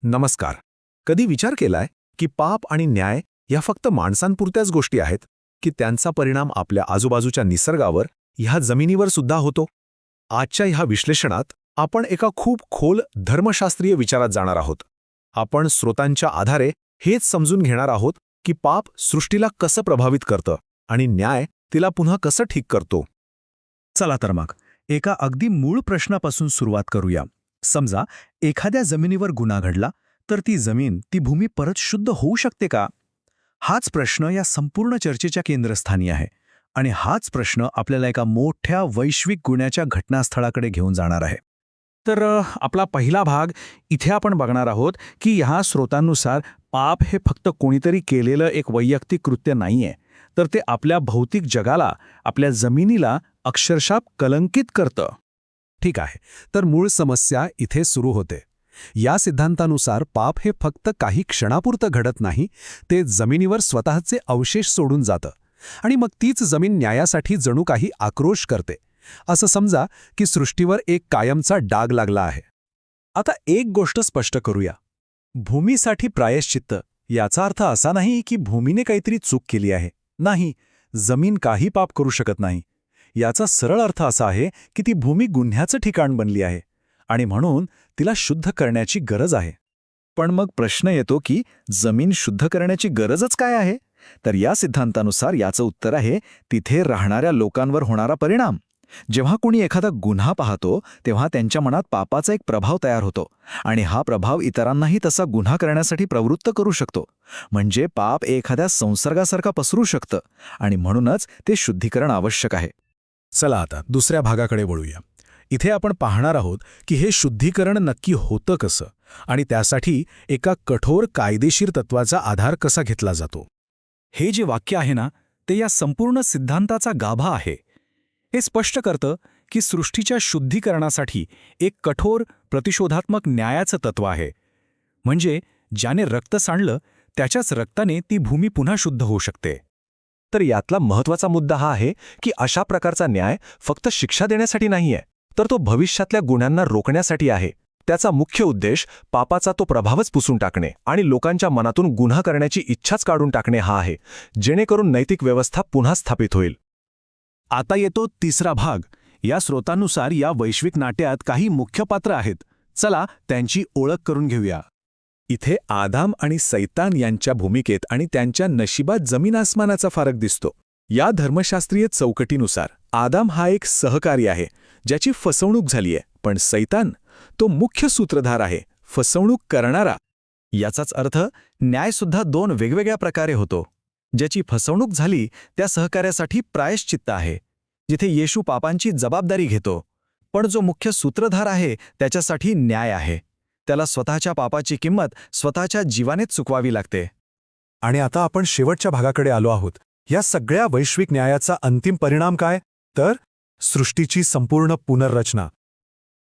नमस्कार. कधी विचार केलाय की पाप आणि न्याय या फक्त माणसांपुरत्याच गोष्टी आहेत की त्यांचा परिणाम आपल्या आजूबाजूच्या निसर्गावर ह्या जमिनीवर सुद्धा होतो? आजच्या ह्या विश्लेषणात आपण एका खूप खोल धर्मशास्त्रीय विचारात जाणार आहोत. आपण स्रोतांच्या आधारे हेच समजून घेणार आहोत की पाप सृष्टीला कसं प्रभावित करतं आणि न्याय तिला पुन्हा कसं ठीक करतो. चला तर मग एका अगदी मूळ प्रश्नापासून सुरुवात करूया. समजा एखाद्या जमिनीवर गुन्हा घडला तर ती जमीन, ती भूमी परत शुद्ध होऊ शकते का? हाच प्रश्न या संपूर्ण चर्चेच्या केंद्रस्थानी आहे. आणि हाच प्रश्न आपल्याला एका मोठ्या वैश्विक गुन्ह्याच्या घटनास्थळाकडे घेऊन जाणार आहे. तर आपला पहिला भाग इथे आपण बघणार आहोत की ह्या स्रोतांनुसार पाप हे फक्त कोणीतरी केलेलं एक वैयक्तिक कृत्य नाहीये, तर ते आपल्या भौतिक जगाला, आपल्या जमिनीला अक्षरशः कलंकित करतं. ठीक आहे, तर मूळ समस्या इथे सुरू होते. या सिद्धांतानुसार पाप हे फक्त काही क्षणापुरतं घडत नाही, ते जमिनीवर स्वतःचे अवशेष सोडून जातं. आणि मग तीच जमीन न्यायासाठी जणू काही आक्रोश करते. असं समजा की सृष्टीवर एक कायमचा डाग लागला आहे. आता एक गोष्ट स्पष्ट करूया. भूमीसाठी प्रायश्चित्त याचा अर्थ असा नाही की भूमीने काहीतरी चूक केली आहे. नाही, जमीन काही पाप करू शकत नाही. याचा सरळ अर्थ असा आहे की ती भूमी गुन्ह्याचं ठिकाण बनली आहे आणि म्हणून तिला शुद्ध करण्याची गरज आहे. पण मग प्रश्न येतो की जमीन शुद्ध करण्याची गरजच काय आहे? तर या सिद्धांतानुसार याचं उत्तर आहे तिथे राहणाऱ्या लोकांवर होणारा परिणाम. जेव्हा कोणी एखादा गुन्हा पाहतो तेव्हा त्यांच्या मनात पापाचा एक प्रभाव तयार होतो आणि हा प्रभाव इतरांनाही तसा गुन्हा करण्यासाठी प्रवृत्त करू शकतो. म्हणजे पाप एखाद्या संसर्गासारखा पसरू शकतं आणि म्हणूनच ते शुद्धीकरण आवश्यक आहे. चला आता दुसऱ्या भागाकडे वळूया. इथे आपण पाहणार आहोत की हे शुद्धीकरण नक्की होतं कसं आणि त्यासाठी एका कठोर कायदेशीर तत्वाचा आधार कसा घेतला जातो. हे जे वाक्य आहे ना, ते या संपूर्ण सिद्धांताचा गाभा आहे. हे स्पष्ट करतं की सृष्टीच्या शुद्धीकरणासाठी एक कठोर प्रतिशोधात्मक न्यायाचं तत्व आहे. म्हणजे ज्याने रक्त सांडलं त्याच्याच रक्ताने ती भूमी पुन्हा शुद्ध होऊ शकते. तर यातला महत्त्वाचा मुद्दा हा आहे की अशा प्रकारचा न्याय फक्त शिक्षा देण्यासाठी नाहीये, तर तो भविष्यातल्या गुन्ह्यांना रोखण्यासाठी आहे. त्याचा मुख्य उद्देश पापाचा तो प्रभावच पुसून टाकणे आणि लोकांच्या मनातून गुन्हा करण्याची इच्छाच काढून टाकणे हा आहे, जेणेकरून नैतिक व्यवस्था पुन्हा स्थापित होईल. आता येतो तिसरा भाग. या स्रोतांनुसार या वैश्विक नाट्यात काही मुख्य पात्र आहेत. चला त्यांची ओळख करून घेऊया. इथे आदाम आणि सैतान यांच्या भूमिकेत आणि त्यांच्या नशिबात जमीन आसमानाचा फरक दिसतो. या धर्मशास्त्रीय चौकटीनुसार आदाम हा एक सहकारी आहे ज्याची फसवणूक झालीय, पण सैतान तो मुख्य सूत्रधार आहे, फसवणूक करणारा. याचाच अर्थ न्यायसुद्धा दोन वेगवेगळ्या प्रकारे होतो. ज्याची फसवणूक झाली त्या सहकार्यासाठी प्रायश्चित्त आहे, जिथे येशू पापांची जबाबदारी घेतो. पण जो मुख्य सूत्रधार आहे त्याच्यासाठी न्याय आहे. त्याला स्वतःच्या पापाची किंमत स्वतःच्या जीवानेच चुकवावी लागते. आणि आता आपण शेवटच्या भागाकडे आलो आहोत. या सगळ्या वैश्विक न्यायाचा अंतिम परिणाम काय? तर सृष्टीची संपूर्ण पुनर्रचना.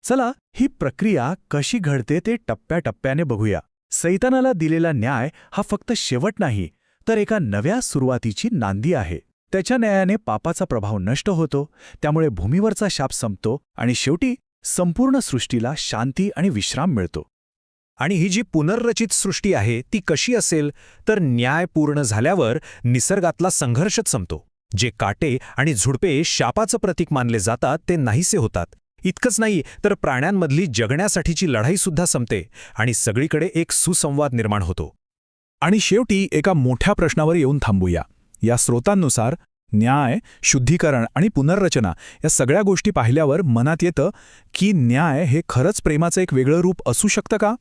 चला ही प्रक्रिया कशी घडते ते टप्प्याटप्प्याने बघूया. सैतानाला दिलेला न्याय हा फक्त शेवट नाही, तर एका नव्या सुरुवातीची नांदी आहे. त्याच्या न्यायाने पापाचा प्रभाव नष्ट होतो, त्यामुळे भूमीवरचा शाप संपतो आणि शेवटी संपूर्ण सृष्टीला शांती आणि विश्राम मिळतो. आणि ही जी पुनर्रचित सृष्टी आहे ती कशी असेल? तर न्याय पूर्ण झाल्यावर निसर्गातला संघर्षच संपतो. जे काटे आणि झुडपे शापाचं प्रतीक मानले जातात ते नाहीसे होतात. इतकंच नाही तर प्राण्यांमधली जगण्यासाठीची लढाईसुद्धा संपते आणि सगळीकडे एक सुसंवाद निर्माण होतो. आणि शेवटी एका मोठ्या प्रश्नावर येऊन थांबूया. या स्रोतांनुसार न्याय, शुद्धीकरण आणि पुनर्रचना या सगळ्या गोष्टी पाहिल्यावर मनात येतं की न्याय हे खरंच प्रेमाचं एक वेगळं रूप असू शकतं का?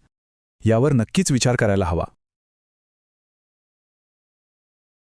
यावर नक्कीच विचार करायला हवा.